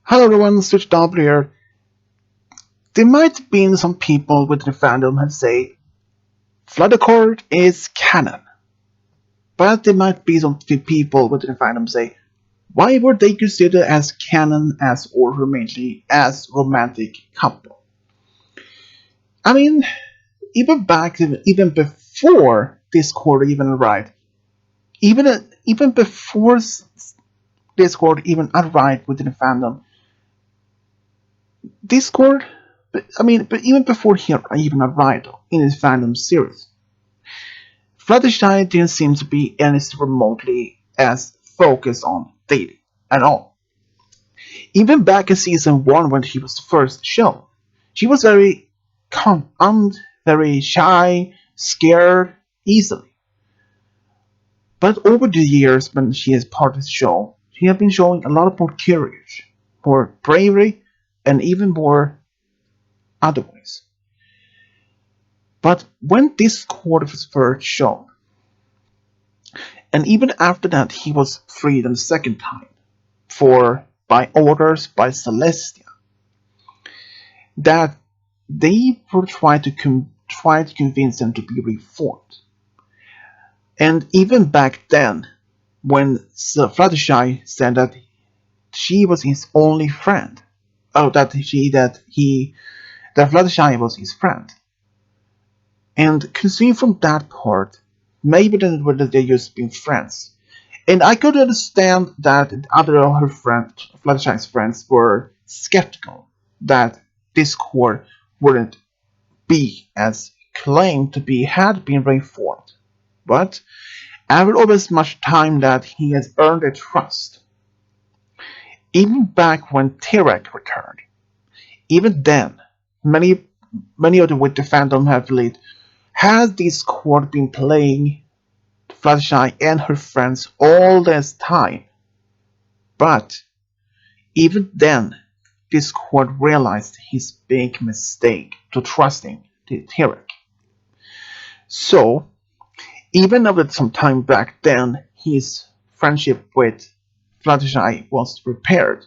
Hello everyone, Switch Double here. There might be some people within the fandom who say Fluttercord is canon, but there might be some people within the fandom say why were they considered as canon as or romantically as romantic couple? I mean, even before Discord even arrived, even before Discord even arrived within the fandom, Discord. But even before he even arrived in his fandom series, Fluttershy didn't seem to be anything remotely as focused on dating at all. Even back in season 1 when she was first shown, she was very shy, scared easily. But over the years when she is part of the show, she has been showing a lot more courage, more bravery, and even more other ways. But when this court was first shown, and even after that he was freed the second time, for by orders by Celestia, that they would try to convince him to be reformed. And even back then, when Fluttershy said that she was his only friend, oh, that Fluttershy was his friend, and considering from that part, maybe then whether they just been friends. And I could understand that other of her friends, Fluttershy's friends, were skeptical that Discord wouldn't be as claimed to be had been reformed. But after all this much time that he has earned their trust, even back when Tirek returned, even then, many many of the with the fandom have believed has Discord been playing Fluttershy and her friends all this time. But even then, Discord realized his big mistake to trusting Tarek. So, even though some time back then his friendship with Fluttershy was repaired,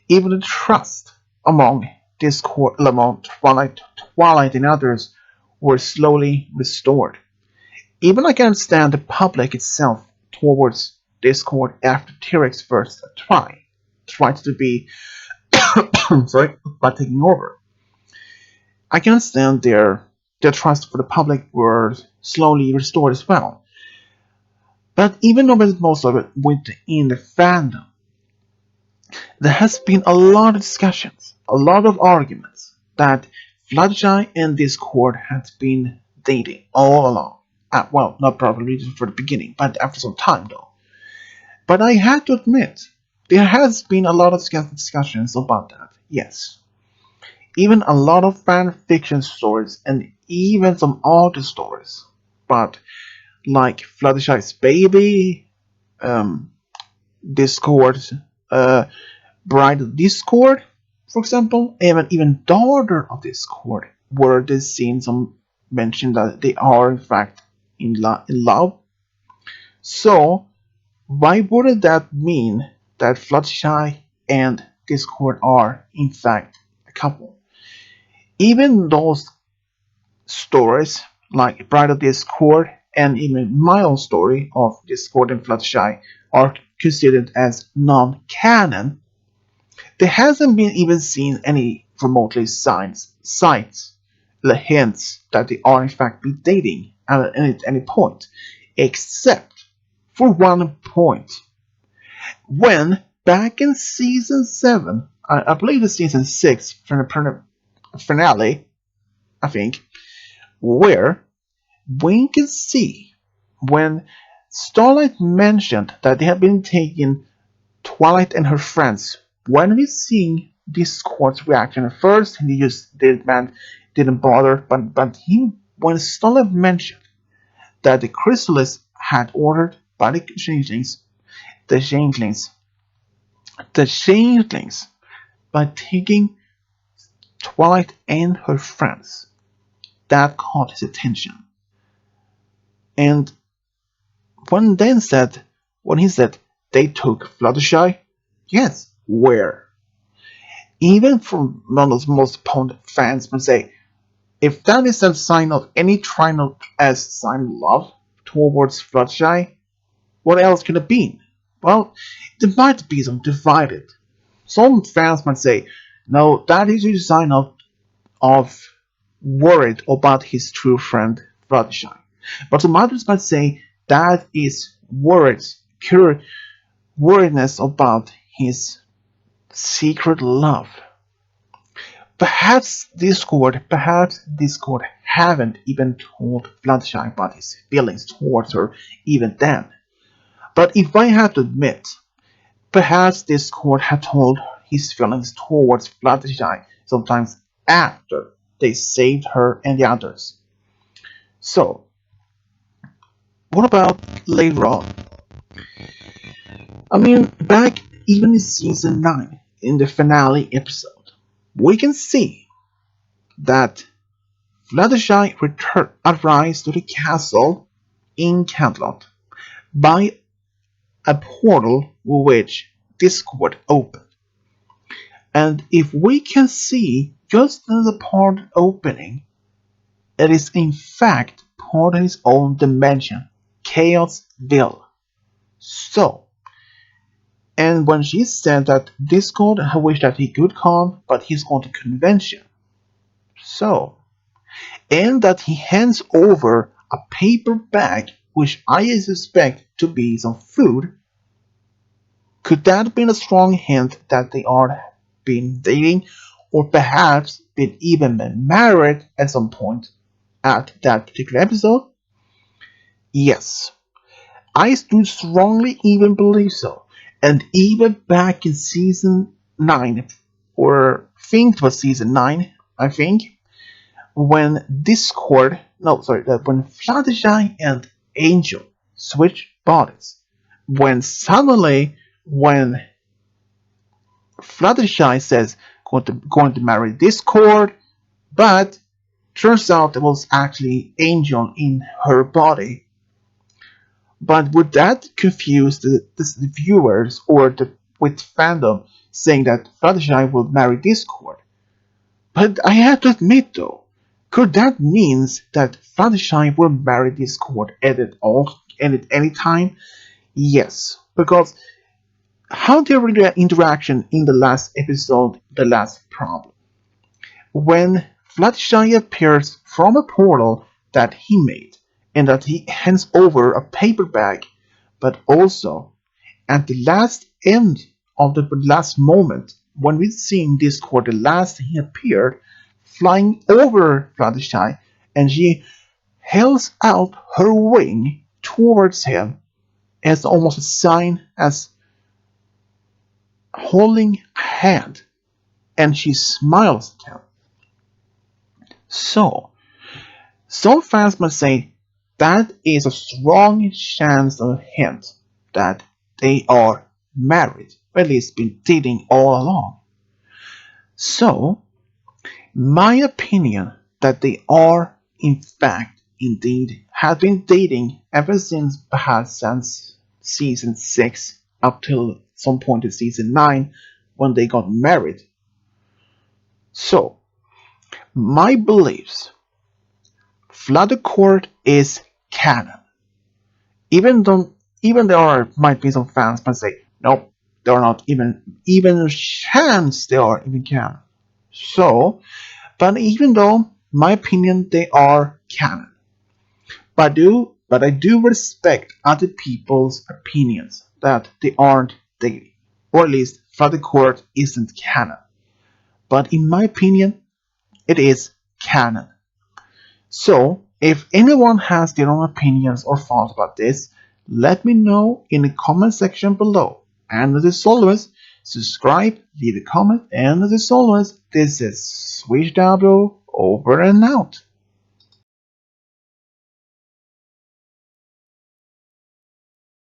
even the trust among Discord, among Twilight and others were slowly restored. Even I can understand the public itself towards Discord after T-Rex first tried to be sorry, by taking over. I can understand their trust for the public were slowly restored as well. But even though most of it within the fandom, there has been a lot of discussions, a lot of arguments that Fluttershy and Discord had been dating all along. Well, not probably for the beginning, but after some time though. But I have to admit, there has been a lot of discussions about that, yes. Even a lot of fan fiction stories and even some author stories. But like Fluttershy's baby, um, Discord, uh, Bride of Discord, for example, even daughter of Discord, where they seen some mention that they are in fact in love. So why wouldn't that mean that Fluttershy and Discord are in fact a couple? Even those stories like Bride of Discord and even my own story of Discord and Fluttershy are considered as non-canon, there hasn't been even seen any remotely signs, the hints that they are in fact be dating at any point, except for one point when back in season 7, I believe it's season 6 from the finale, I think, where we can see when Starlight mentioned that they have been taking Twilight and her friends. When we see Discord's reaction at first, he just didn't bother, but he when Starlight mentioned that the Chrysalis had ordered by the changelings, the changelings, by taking Twilight and her friends, that caught his attention. And when he said they took Fluttershy, yes, where? even from one of the most opponent fans would say, if that is a sign of any triangle as sign of love towards Fluttershy, what else could it be? Well, there might be some divided. Some fans might say, no, that is a sign of worried about his true friend Fluttershy. But some others might say that is worriedness about his secret love. Perhaps Discord haven't even told Fluttershy about his feelings towards her even then. But if I have to admit, perhaps Discord had told his feelings towards Fluttershy sometimes after they saved her and the others. So, what about later on? I mean, back even in season 9, in the finale episode, we can see that Fluttershy arrives to the castle in Cantlot by a portal which Discord opened. And if we can see just the portal opening, it is in fact part of his own dimension, Chaosville. So, and when she said that Discord wished that he could come, but he's going to convention. So, and that he hands over a paper bag which I suspect to be some food. Could that have been a strong hint that they are been dating, or perhaps been even married at some point at that particular episode? Yes, I do strongly even believe so. And even back in season 9, or I think it was season 9, I think, when Discord, no, sorry, when Fluttershy and Angel switch bodies, when Fluttershy says going to marry Discord, but turns out it was actually Angel in her body. But would that confuse the viewers or with fandom saying that Fluttershy will marry Discord? But I have to admit though, could that mean that Fluttershy will marry Discord at any time? Yes, because how their interaction in the last episode, The Last Problem, when Fluttershy appears from a portal that he made, and that he hands over a paper bag, but also at the last end of the last moment, when we see in Discord the last he appeared, flying over Fluttershy, and she held out her wing towards him as almost a sign as holding a hand, and she smiles at him. So, some fans might say that is a strong chance or hint that they are married, or at least been dating all along. So, my opinion that they are in fact indeed have been dating ever since perhaps since season 6 up till some point in season 9 when they got married. So, my beliefs, Fluttercord is canon. Even might be some fans might say, nope, they are not even a chance they are even canon. So, but even though, my opinion, they are canon. But I do respect other people's opinions that they aren't dating. Or at least Fluttercord isn't canon. But in my opinion, it is canon. So, if anyone has their own opinions or thoughts about this, let me know in the comment section below. And as always, subscribe, leave a comment, and as always, this is Switch Dabdo over and out.